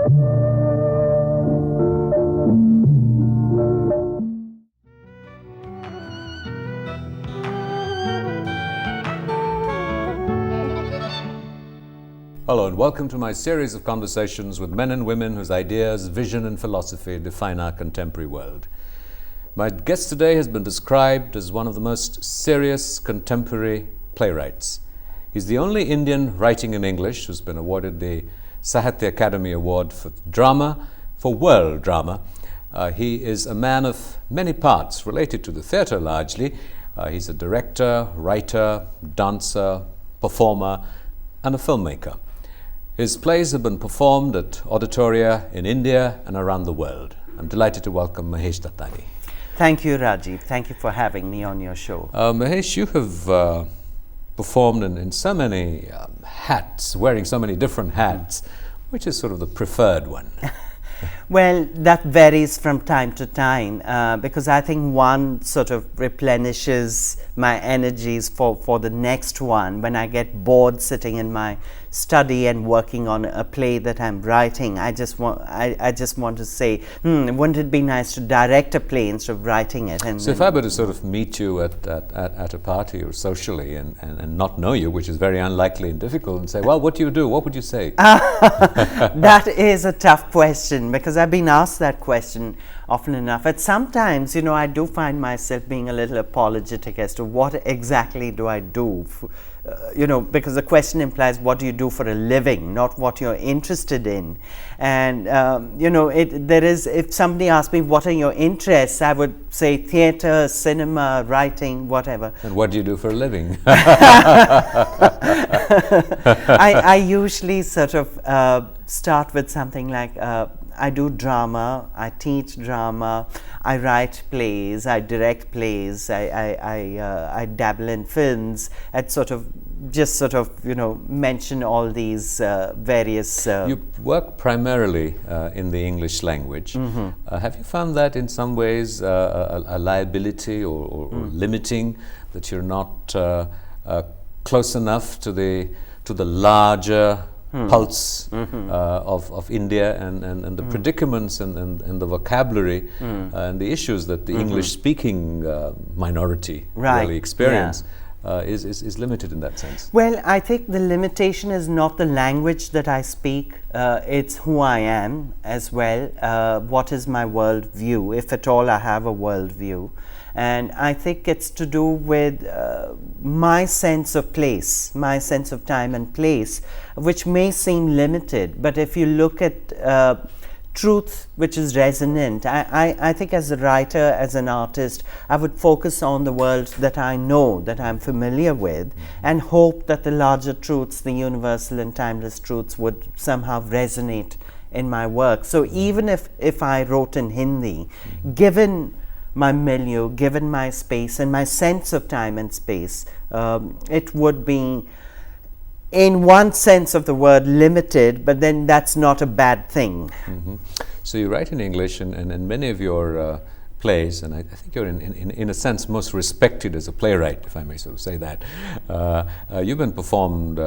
Hello and welcome to my series of conversations with men and women whose ideas, vision and philosophy define our contemporary world. My guest today has been described as one of the most serious contemporary playwrights. He's the only Indian writing in English who's been awarded the Sahitya Akademi Award for Drama, for World Drama. He is a man of many parts related to the theatre largely. He's a director, writer, dancer, performer and a filmmaker. His plays have been performed at auditoria in India and around the world. I'm delighted to welcome Mahesh Dattani. Thank you, Rajiv. Thank you for having me on your show. Mahesh, you have performed in so many hats, wearing so many different hats. Which is sort of the preferred one? Well, that varies from time to time because I think one sort of replenishes my energies for the next one. When I get bored sitting in my study and working on a play that I'm writing, I just want to say, wouldn't it be nice to direct a play instead of writing it? And so if I were to sort of meet you at a party or socially and not know you, which is very unlikely and difficult, and say, well, what do you do? What would you say? That is a tough question because I've been asked that question often enough. And sometimes, I do find myself being a little apologetic as to what exactly do I do. Because the question implies what do you do for a living, not what you're interested in. And, if somebody asked me what are your interests, I would say theatre, cinema, writing, whatever. And what do you do for a living? I usually sort of start with something like, I do drama, I teach drama, I write plays, I direct plays, I dabble in films, and mention all these various... You work primarily in the English language. Mm-hmm. Have you found that in some ways a liability or limiting, that you're not close enough to the larger pulse of India and the predicaments and the vocabulary and the issues that the English-speaking minority really experience is limited in that sense? Well, I think the limitation is not the language that I speak, it's who I am as well. What is my world view, if at all I have a world view. And I think it's to do with my sense of place, my sense of time and place, which may seem limited. But if you look at truth which is resonant, I think as a writer, as an artist, I would focus on the world that I know, that I'm familiar with, and hope that the larger truths, the universal and timeless truths, would somehow resonate in my work. So even if I wrote in Hindi, given my milieu, given my space and my sense of time and space, it would be, in one sense of the word, limited, but then that's not a bad thing. Mm-hmm. So you write in English, and many of your plays, and I think you're in a sense most respected as a playwright, if I may sort of say that. You've been performed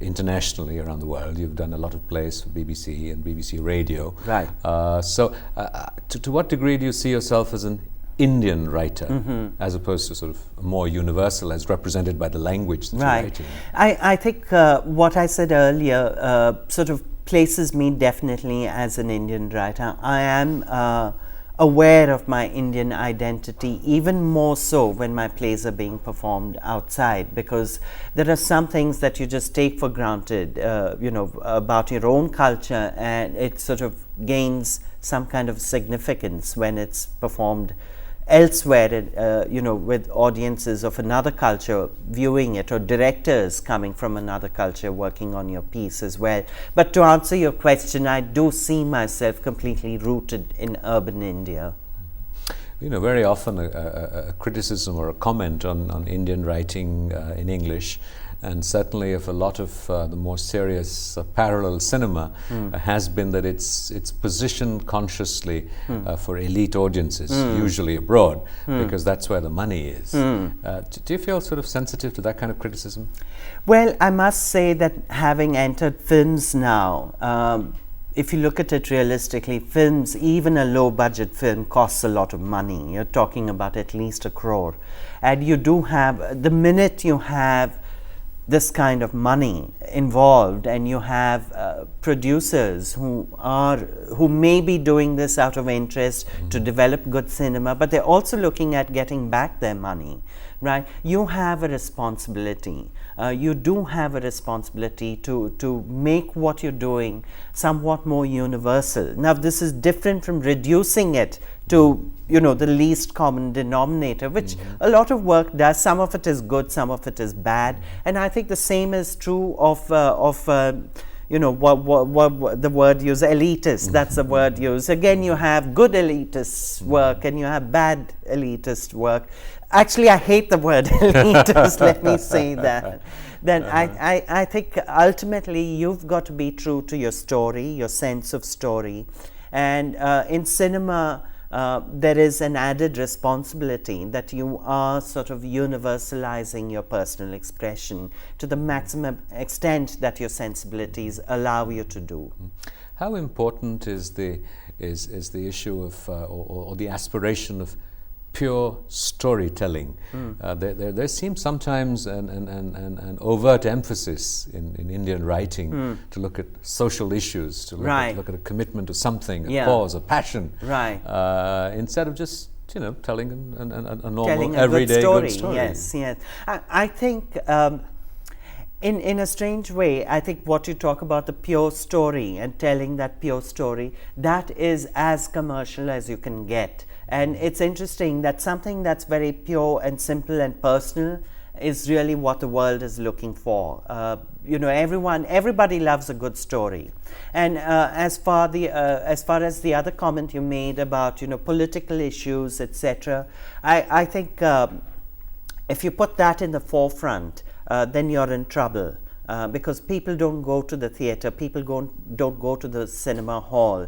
internationally around the world. You've done a lot of plays for BBC and BBC Radio. Right. To what degree do you see yourself as an Indian writer, as opposed to sort of more universal as represented by the language that you're writing? I think what I said earlier sort of places me definitely as an Indian writer. I am aware of my Indian identity, even more so when my plays are being performed outside, because there are some things that you just take for granted, about your own culture, and it sort of gains some kind of significance when it's performed elsewhere, with audiences of another culture viewing it, or directors coming from another culture working on your piece as well. But to answer your question, I do see myself completely rooted in urban India. Very often a criticism or a comment on Indian writing in English, and certainly of a lot of the more serious parallel cinema, has been that it's positioned consciously for elite audiences, usually abroad, because that's where the money is. Do you feel sort of sensitive to that kind of criticism? Well, I must say that having entered films now, if you look at it realistically, films, even a low budget film, costs a lot of money. You're talking about at least 1 crore. And you do have, the minute you have this kind of money involved, and you have producers who may be doing this out of interest to develop good cinema, but they're also looking at getting back their money, right? You have a responsibility. You do have a responsibility to make what you're doing somewhat more universal. Now, this is different from reducing it to, the least common denominator, which a lot of work does. Some of it is good, some of it is bad, and I think the same is true of what the word used, elitist. That's the word used. Again, you have good elitist work and you have bad elitist work. Actually, I hate the word elitist, let me say that. Then I think ultimately you've got to be true to your story, your sense of story. And in cinema, there is an added responsibility that you are sort of universalizing your personal expression to the maximum extent that your sensibilities allow you to do. How important is the issue of or the aspiration of pure storytelling? There seems sometimes an overt emphasis in Indian writing to look at social issues, to look at a commitment to something, a cause, a passion, instead of just telling a normal everyday good story. Yes. I think in a strange way, I think what you talk about, the pure story and telling that pure story, that is as commercial as you can get. And it's interesting that something that's very pure and simple and personal is really what the world is looking for. Everybody loves a good story. And as far as the other comment you made about political issues, etc., I think if you put that in the forefront, then you're in trouble. Because people don't go to the theater, people don't go to the cinema hall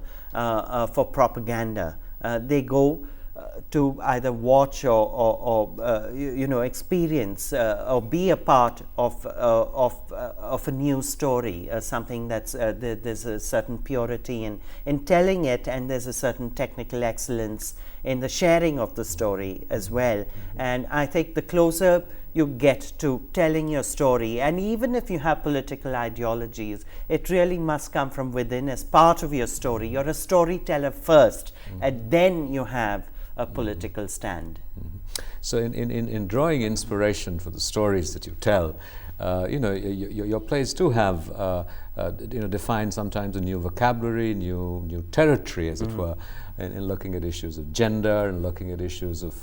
for propaganda. They go to either watch or experience or be a part of a new story, something that's there's a certain purity in telling it, and there's a certain technical excellence in the sharing of the story as well. And I think the closer you get to telling your story, and even if you have political ideologies, it really must come from within as part of your story. You're a storyteller first, and then you have a political stand. So in drawing inspiration for the stories that you tell, your plays do have define sometimes a new vocabulary, new territory, as it were, in looking at issues of gender and looking at issues of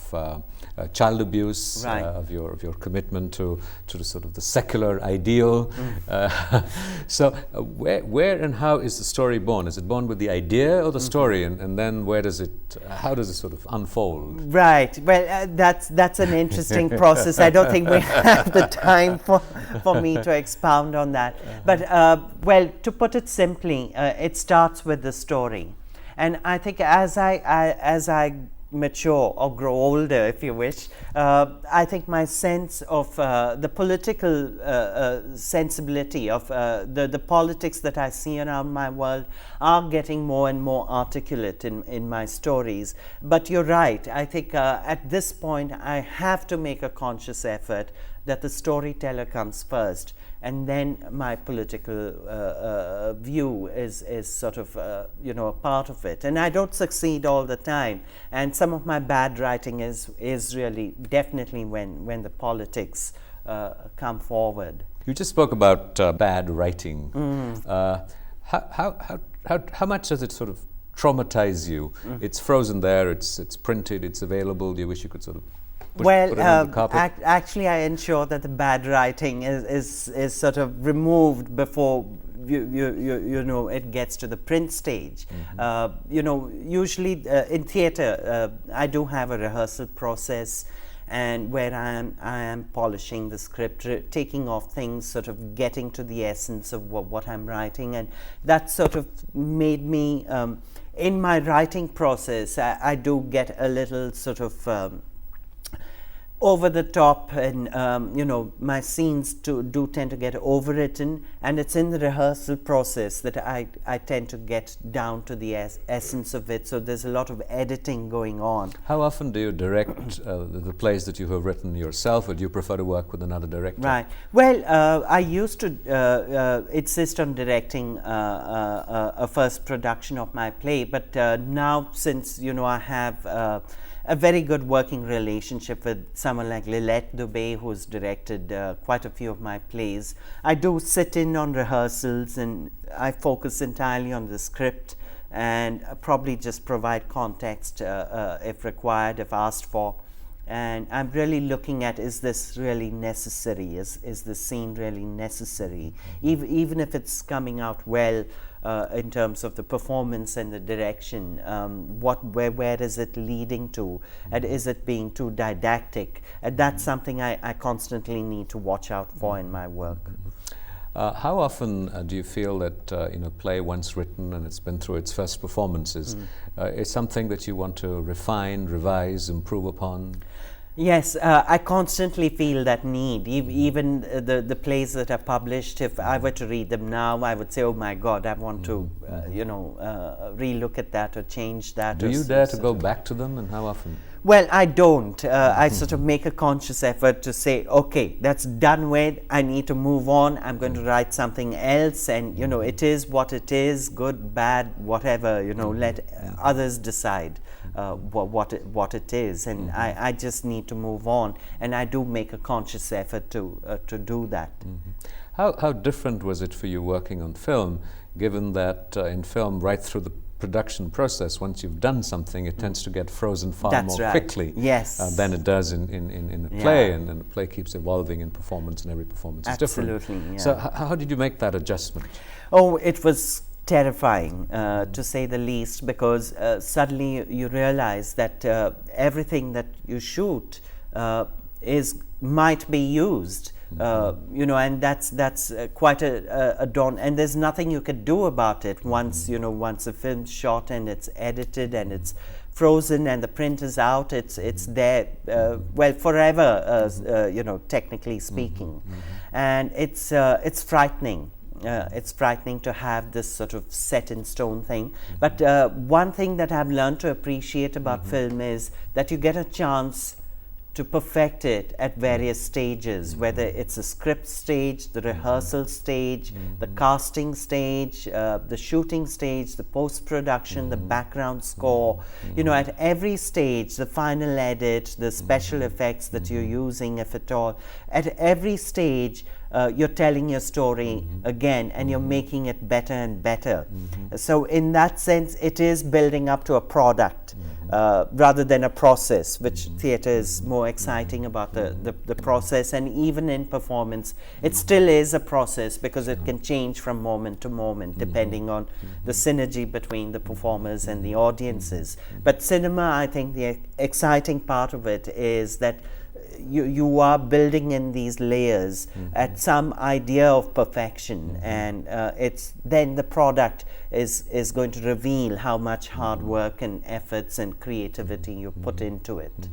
child abuse, of your commitment to the sort of the secular ideal. So where and how is the story born? Is it born with the idea or the story, and then how does it sort of unfold? Right. Well, that's an interesting process. I don't think we have the time for me to expound on that. But well, to put it simply, it starts with the story. And I think as I mature or grow older, if you wish, I think my sense of the political sensibility of the politics that I see around my world are getting more and more articulate in my stories. But you're right. I think at this point I have to make a conscious effort that the storyteller comes first, and then my political view is sort of a part of it. And I don't succeed all the time, and some of my bad writing is really definitely when the politics come forward. You just spoke about bad writing. How much does it sort of traumatize you? It's frozen there, it's printed, it's available. Do you wish you could sort of put it on the carpet? Actually, I ensure that the bad writing is sort of removed before it gets to the print stage. Usually in theatre, I do have a rehearsal process, and where I am polishing the script, taking off things, sort of getting to the essence of what I'm writing, and that sort of made me in my writing process. I do get a little sort of over the top, and my scenes do tend to get overwritten, and it's in the rehearsal process that I tend to get down to the essence of it. So there's a lot of editing going on. How often do you direct the plays that you have written yourself, or do you prefer to work with another director? Right. Well, I used to insist on directing a first production of my play, but now, since I have a very good working relationship with someone like Lilette Dubé, who's directed quite a few of my plays, I do sit in on rehearsals, and I focus entirely on the script and probably just provide context if required, if asked for. And I'm really looking at, is this really necessary? Is the scene really necessary? Even if it's coming out well in terms of the performance and the direction, where is it leading to? And is it being too didactic? And that's something I constantly need to watch out for in my work. How often do you feel that a play once written and it's been through its first performances is something that you want to refine, revise, improve upon? Yes, I constantly feel that need. Even the plays that are published, if I were to read them now, I would say, oh my God, I want to relook at that or change that. Do you dare to go back to them, and how often? Well, I don't. I sort of make a conscious effort to say, okay, that's done with, I need to move on, I'm going to write something else, and it is what it is, good, bad, whatever, let others decide what it is, and I just need to move on, and I do make a conscious effort to do that. How different was it for you working on film, given that in film, right through the production process, once you've done something, it tends to get frozen far more quickly than it does in a play, and the play keeps evolving in performance, and every performance is different. Absolutely. So how did you make that adjustment? Oh, it was terrifying, to say the least, because suddenly you realize that everything that you shoot might be used. And that's quite a dawn, and there's nothing you could do about it once a film's shot and it's edited and it's frozen and the print is out. It's there forever, technically speaking, and it's frightening. It's frightening to have this sort of set in stone thing. But one thing that I've learned to appreciate about film is that you get a chance to perfect it at various stages, whether it's a script stage, the rehearsal stage, the casting stage, the shooting stage, the post-production, the background score. At every stage, the final edit, the special effects that you're using, if at all, at every stage, you're telling your story again, and you're making it better and better. So in that sense, it is building up to a product rather than a process, which theatre is more exciting about the process. And even in performance, it still is a process, because it can change from moment to moment depending on the synergy between the performers and the audiences. But cinema, I think the exciting part of it is that you are building in these layers at some idea of perfection, and it's then the product is going to reveal how much hard work and efforts and creativity you put into it.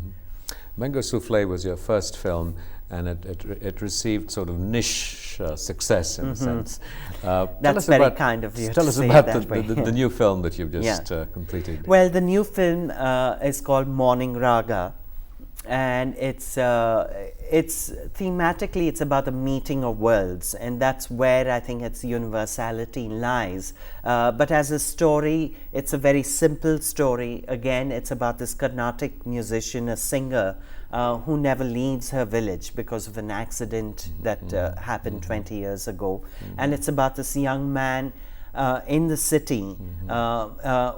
Mango Souffle was your first film, and it received sort of niche success in a sense. That's very kind of you to Tell us say about that way. the new film that you've just completed. Well, the new film is called Morning Raga, and it's thematically it's about the meeting of worlds, and that's where I think its universality lies. But as a story, it's a very simple story. Again, it's about this Carnatic musician, a singer, who never leaves her village because of an accident that happened 20 years ago. And it's about this young man in the city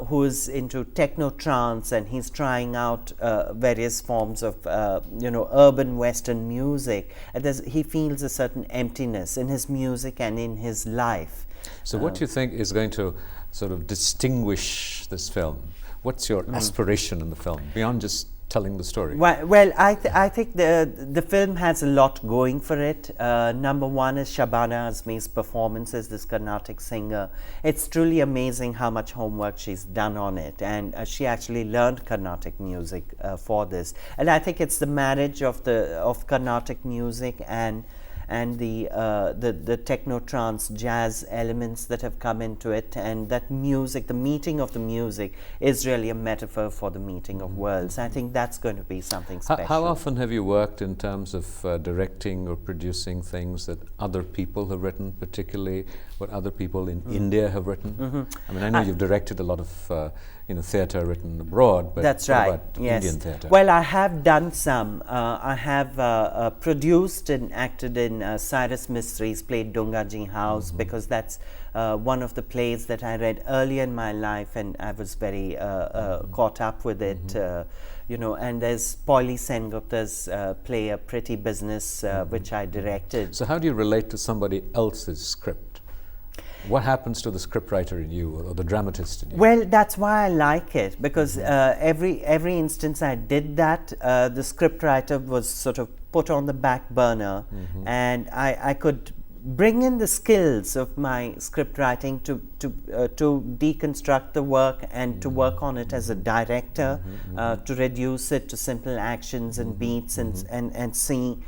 who's into techno trance, and he's trying out various forms of urban Western music, and he feels a certain emptiness in his music and in his life. So what do you think is going to sort of distinguish this film? What's your aspiration in the film, beyond just telling the story? Well, I think the film has a lot going for it. Number one is Shabana Azmi's performance as this Carnatic singer. It's truly amazing how much homework she's done on it, and she actually learned Carnatic music for this. And I think it's the marriage of Carnatic music and the techno trance jazz elements that have come into it, and that music, the meeting of the music, is really a metaphor for the meeting of worlds. I think that's going to be something special. How often have you worked in terms of directing or producing things that other people have written, particularly what other people in India have written? I mean, I know you've directed a lot of theatre written abroad, but that's what right. about Indian theatre? Well, I have done some. I have produced and acted in Cyrus Mistri's play Dungaji House, because that's one of the plays that I read early in my life, and I was very caught up with it. And there's Pauli Sengupta's play A Pretty Business, which I directed. So how do you relate to somebody else's script? What happens to the scriptwriter in you, or the dramatist in you? Well, that's why I like it, because every instance I did that, the scriptwriter was sort of put on the back burner, and I could bring in the skills of my script writing to deconstruct the work and to work on it as a director, to reduce it to simple actions and beats, and see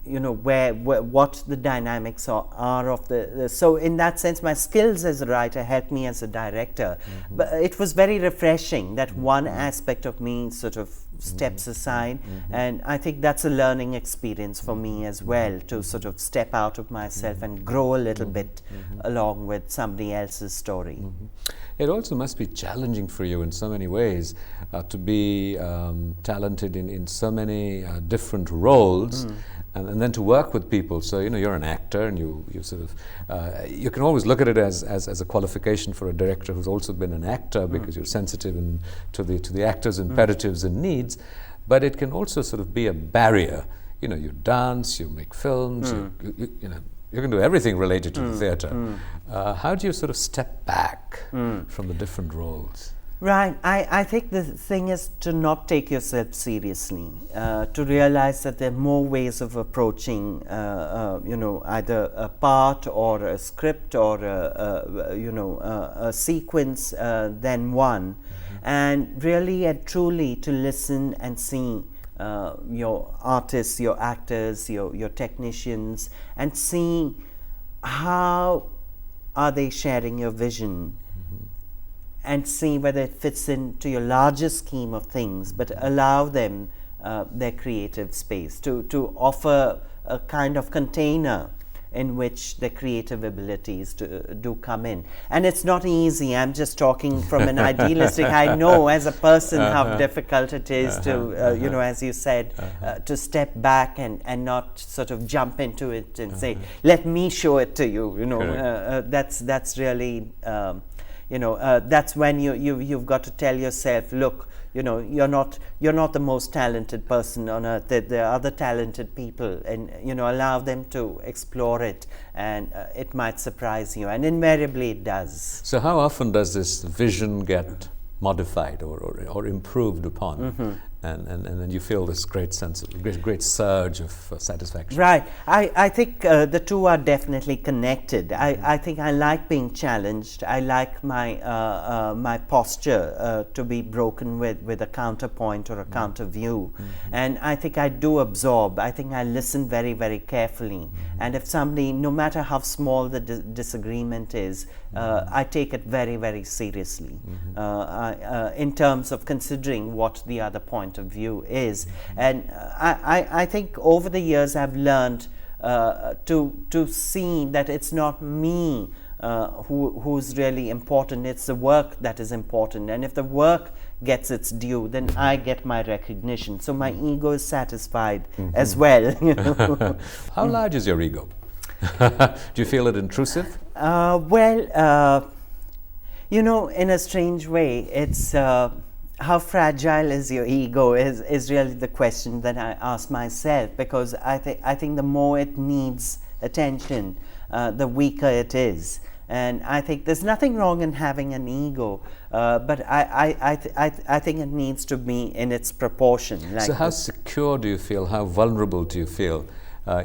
what the dynamics are of the so in that sense my skills as a writer helped me as a director. But it was very refreshing that one aspect of me sort of steps aside, and I think that's a learning experience for me as well, to sort of step out of myself and grow a little bit along with somebody else's story. It also must be challenging for you in so many ways to be talented in so many different roles, and then to work with people. So you're an actor, and you sort of you can always look at it as a qualification for a director who's also been an actor, because you're sensitive to the actor's imperatives and needs. But it can also sort of be a barrier. You dance, you make films, you can do everything related to the theatre. How do you sort of step back from the different roles? Right. I think the thing is to not take yourself seriously, to realize that there are more ways of approaching, either a part or a script or a sequence than one, and really and truly to listen and see your artists, your actors, your technicians, and see how are they sharing your vision, and see whether it fits into your larger scheme of things, but allow them their creative space to offer a kind of container in which the creative abilities do come in. And it's not easy. I'm just talking from an idealistic. I know as a person how difficult it is to, as you said, to step back and not sort of jump into it and say, let me show it to you. That's really, that's when you've got to tell yourself, look, you're not the most talented person on earth. There are other talented people, and allow them to explore it, and it might surprise you, and invariably it does. So how often does this vision get modified or improved upon, and then you feel this great sense of great surge of satisfaction? Right. I think the two are definitely connected. I think I like being challenged. I like my posture to be broken with a counterpoint or a counter view, and I think I do absorb. I think I listen very, very carefully, and if somebody, no matter how small the disagreement is, I take it very, very seriously in terms of considering what the other point of view is. And I think over the years I've learned to see that it's not me who's really important, it's the work that is important, and if the work gets its due, then I get my recognition, so my ego is satisfied as well. How large is your ego? Do you feel it intrusive? In a strange way, it's how fragile is your ego is really the question that I ask myself, because I think the more it needs attention, the weaker it is. And I think there's nothing wrong in having an ego, but I think it needs to be in its proportion. Like so how secure do you feel, how vulnerable do you feel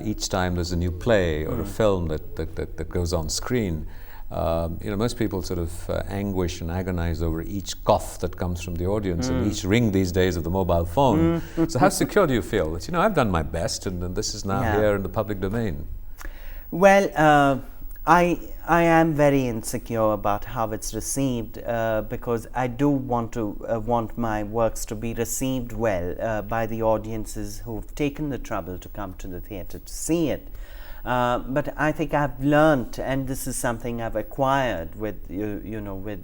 each time there's a new play or a film that goes on screen? Most people sort of anguish and agonize over each cough that comes from the audience and each ring these days of the mobile phone. So how secure do you feel that, I've done my best and this is now here in the public domain? Well, I am very insecure about how it's received because I do want my works to be received well by the audiences who've taken the trouble to come to the theatre to see it. But I think I've learnt, and this is something I've acquired with with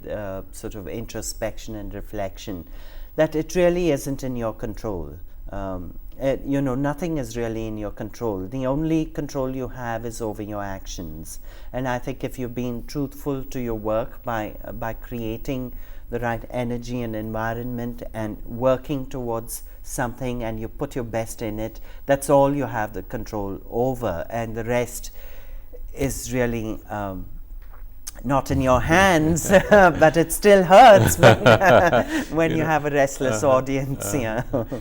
sort of introspection and reflection, that it really isn't in your control. Nothing is really in your control. The only control you have is over your actions. And I think if you've been truthful to your work by creating the right energy and environment and working towards something, and you put your best in it, that's all you have the control over, and the rest is really not in your hands, but it still hurts when you have a restless audience.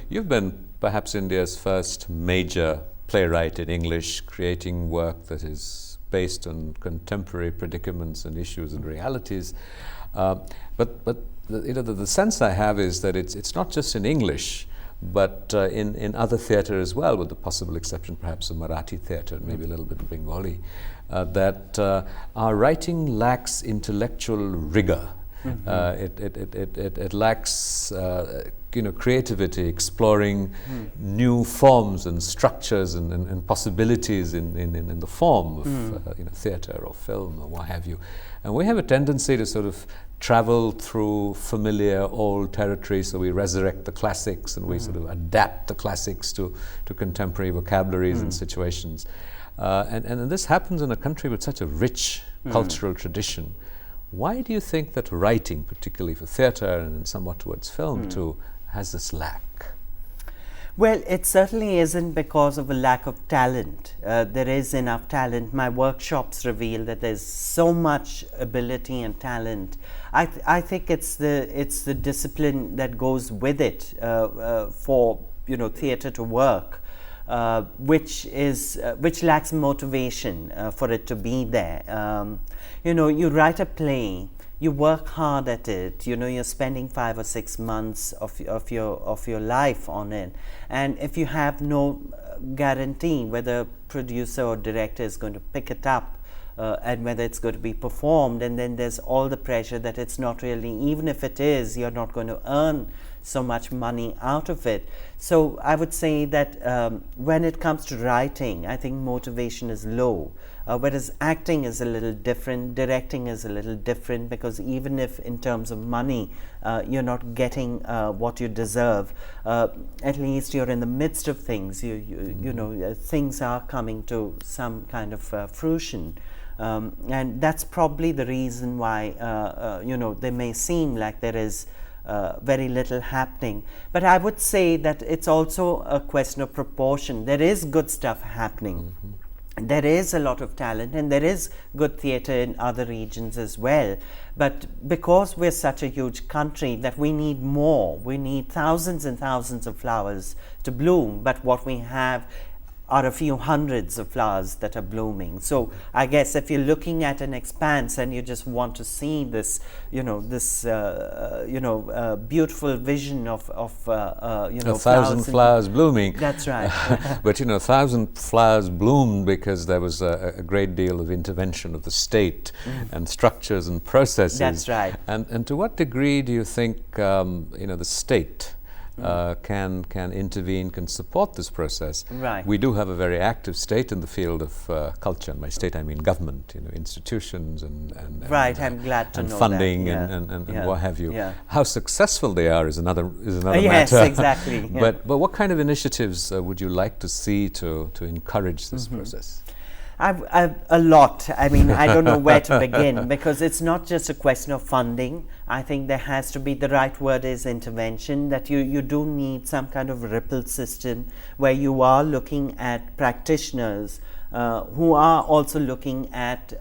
You've been perhaps India's first major playwright in English, creating work that is based on contemporary predicaments and issues and realities. But the sense I have is that it's not just in English, but in other theatre as well, with the possible exception perhaps of Marathi theatre and maybe a little bit of Bengali, that our writing lacks intellectual rigor. It lacks creativity, exploring new forms and structures and possibilities in the form of theatre or film or what have you. And we have a tendency to sort of travel through familiar old territory, so we resurrect the classics and we sort of adapt the classics to contemporary vocabularies and situations. And this happens in a country with such a rich cultural tradition. Why do you think that writing, particularly for theatre and somewhat towards film too, has this lack? Well, it certainly isn't because of a lack of talent. There is enough talent. My workshops reveal that there's so much ability and talent. I think it's the discipline that goes with it for theatre to work, which lacks motivation for it to be there. You write a play. You work hard at it. You're spending 5 or 6 months of your life on it, and if you have no guarantee whether producer or director is going to pick it up and whether it's going to be performed, and then there's all the pressure that it's not really, even if it is, you're not going to earn so much money out of it. So I would say that when it comes to writing, I think motivation is low. Whereas acting is a little different, directing is a little different, because even if in terms of money you're not getting what you deserve, at least you're in the midst of things. Things are coming to some kind of fruition, and that's probably the reason why they may seem like there is very little happening. But I would say that it's also a question of proportion. There is good stuff happening. There is a lot of talent, and there is good theatre in other regions as well. But because we're such a huge country that we need more, we need thousands and thousands of flowers to bloom, but what we have are a few hundreds of flowers that are blooming. So I guess if you're looking at an expanse and you just want to see this, beautiful vision of 1,000 flowers blooming. That's right. But 1,000 flowers bloomed because there was a great deal of intervention of the state and structures and processes. That's right. And to what degree do you think the state can intervene, can support this process? Right. We do have a very active state in the field of culture, and by state I mean government, institutions and right. I'm glad to know funding that. and what have you. Yeah. How successful they are is another yes, matter. exactly. Yeah. But what kind of initiatives would you like to see to encourage this process? I've a lot. I mean, I don't know where to begin, because it's not just a question of funding. I think there has to be, the right word is intervention, that you do need some kind of ripple system where you are looking at practitioners who are also looking at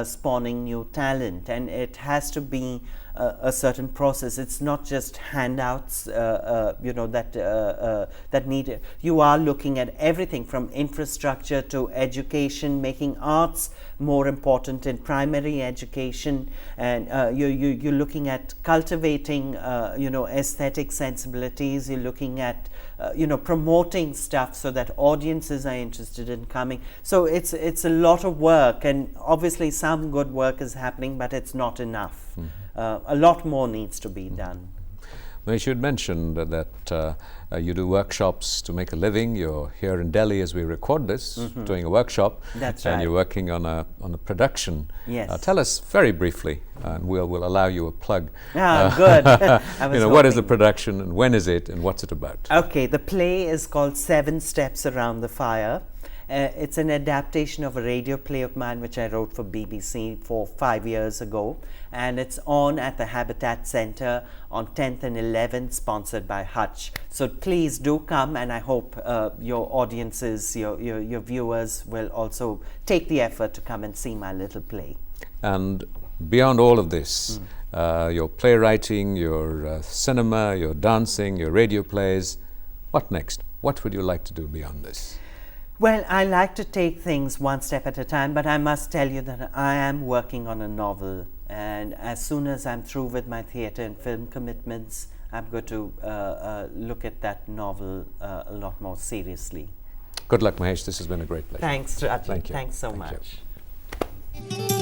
spawning new talent, and it has to be a certain process. It's not just handouts, that need. You are looking at everything from infrastructure to education, making arts more important in primary education, and you're looking at cultivating, aesthetic sensibilities. You're looking at promoting stuff so that audiences are interested in coming. So it's a lot of work, and obviously some good work is happening, but it's not enough. A lot more needs to be done. Mahesh, you had mentioned that you do workshops to make a living. You're here in Delhi as we record this, doing a workshop. That's and right. You're working on a production. Yes. Tell us very briefly, and we'll allow you a plug. Good. I was what is the hoping. production, and when is it, and what's it about? Okay, the play is called 7 Steps Around the Fire. It's an adaptation of a radio play of mine which I wrote for BBC 5 years ago, and it's on at the Habitat Centre on 10th and 11th, sponsored by Hutch. So please do come, and I hope your audiences, your viewers will also take the effort to come and see my little play. And beyond all of this, your playwriting, your cinema, your dancing, your radio plays, what next? What would you like to do beyond this? Well, I like to take things one step at a time, but I must tell you that I am working on a novel, and as soon as I'm through with my theatre and film commitments, I'm going to look at that novel a lot more seriously. Good luck, Mahesh. This has been a great pleasure. Thanks, Rajiv. Thank you. Thanks so Thank much. you.